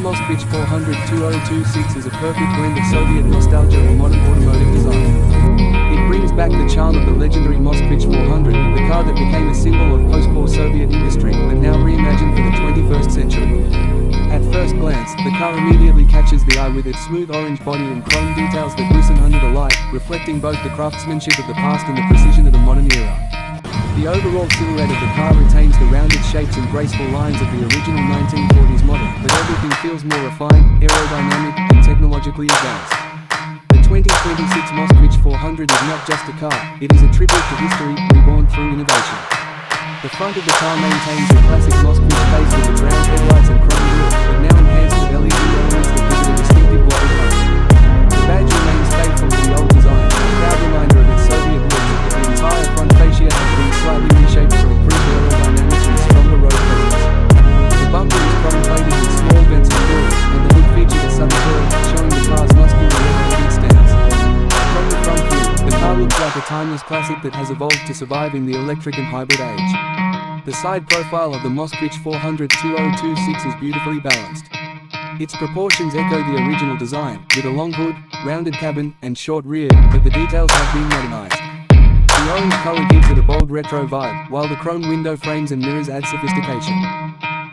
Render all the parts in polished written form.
Moskvich 400-2026 is a perfect blend of Soviet nostalgia and modern automotive design. It brings back the charm of the legendary Moskvich 400, the car that became a symbol of post-war Soviet industry, but now reimagined for the 21st century. At first glance, the car immediately catches the eye with its smooth orange body and chrome details that glisten under the light, reflecting both the craftsmanship of the past and the precision of the modern era. The overall silhouette of the car retains the rounded shapes and graceful lines of the original 1940s model, but everything feels more refined, aerodynamic, and technologically advanced. The 2026 Moskvich 400 is not just a car, it is a tribute to history, reborn through innovation. The front of the car maintains the classic Moskvich face with its round headlights and chrome wheels, but now enhanced with LED elements that give it a distinctive glow color. The badge remains faithful to the old design, a proud reminder of its Soviet roots, but the entire front fascia has been slightly reshaped to improve aerodynamics and stronger road presence. The bumper is chrome-plated with small vents and grills, and the hood features a sudden curve, showing the car's muscular elevated stance. From the front view, the car looks like a timeless classic that has evolved to survive in the electric and hybrid age. The side profile of the Moskvich 400-2026 is beautifully balanced. Its proportions echo the original design, with a long hood, rounded cabin, and short rear, but the details have been modernized. The orange color gives it a bold retro vibe, while the chrome window frames and mirrors add sophistication.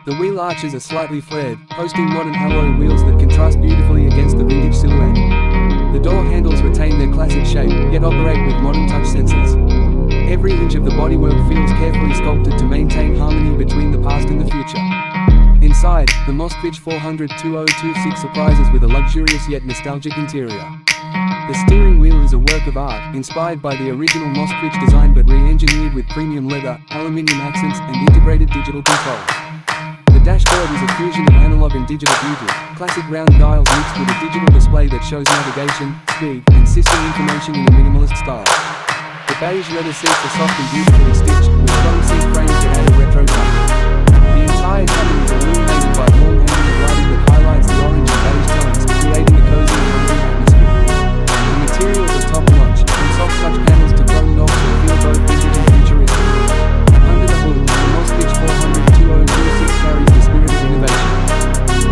The wheel arches are slightly flared, boasting modern alloy wheels that contrast beautifully against the vintage silhouette. The door handles retain their classic shape, yet operate with modern touch sensors. Every inch of the bodywork feels carefully sculpted to maintain harmony between the past and the future. Inside, the Moskvich 400-2026 surprises with a luxurious yet nostalgic interior. The steering wheel is a work of art, inspired by the original Moskvich design but re-engineered with premium leather, aluminium accents, and integrated digital controls. The dashboard is a fusion of analog and digital beauty, classic round dials mixed with a digital display that shows navigation, speed, and system information in a minimalist style. The beige leather seats are soft and beautifully stitched, with chrome seat frames that add a retro touch. The entire cabin is illuminated by warm ambient lighting that highlights the orange and beige tones, creating a cozy and homely atmosphere. The materials are top-notch, from soft touch panels to chrome knobs that feel both vintage and futuristic. Under the hood, the Moskvich 400-2026 carries the spirit of innovation.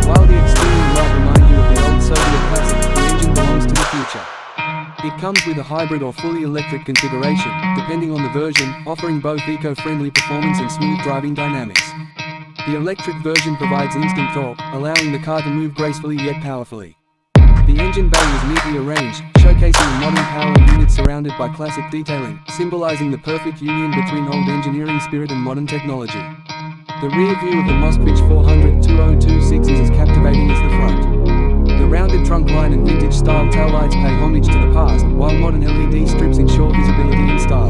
While the exterior might remind you of the old Soviet classic, the engine belongs to the future. It comes with a hybrid or fully electric configuration, depending on the version, offering both eco-friendly performance and smooth driving dynamics. The electric version provides instant torque, allowing the car to move gracefully yet powerfully. The engine bay is neatly arranged, showcasing a modern power unit surrounded by classic detailing, symbolizing the perfect union between old engineering spirit and modern technology. The rear view of the Moskvich 400-2026 is as captivating as the front. The rounded trunk line and vintage-style taillights pay homage to the past, while modern LED strips ensure visibility and style.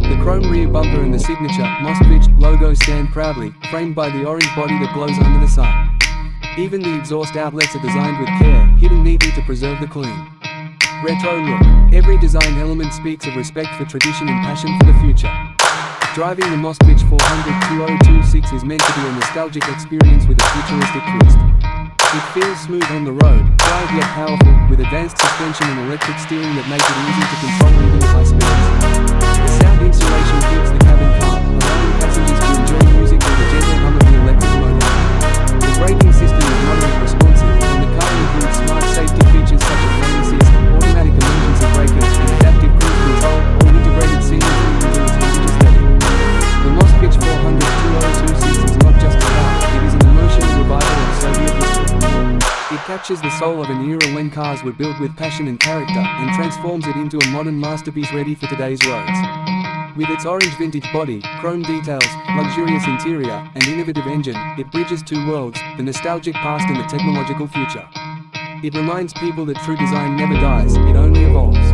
The chrome rear bumper and the signature Moskvich logo stand proudly, framed by the orange body that glows under the sun. Even the exhaust outlets are designed with care, hidden neatly to preserve the clean, retro look. Every design element speaks of respect for tradition and passion for the future. Driving the Moskvich 400-2026 is meant to be a nostalgic experience with a futuristic twist. It feels smooth on the road, quiet yet powerful, with advanced suspension and electric steering that make it easy to control even at high speeds. The sound insulation keeps the cabin calm, allowing passengers to enjoy music with the gentle hum of the electric motor. The braking system is modern and responsive, and the car includes smart safety features such as lane assist, automatic emergency brakes, and adaptive cruise control, all integrated seamlessly into its vintage aesthetic. The Moskvich 400-2026 is not just a car, it is an emotional revival of Soviet history. It captures the soul of an era when cars were built with passion and character, and transforms it into a modern masterpiece ready for today's roads. With its orange vintage body, chrome details, luxurious interior, and innovative engine, it bridges two worlds, the nostalgic past and the technological future. It reminds people that true design never dies, it only evolves.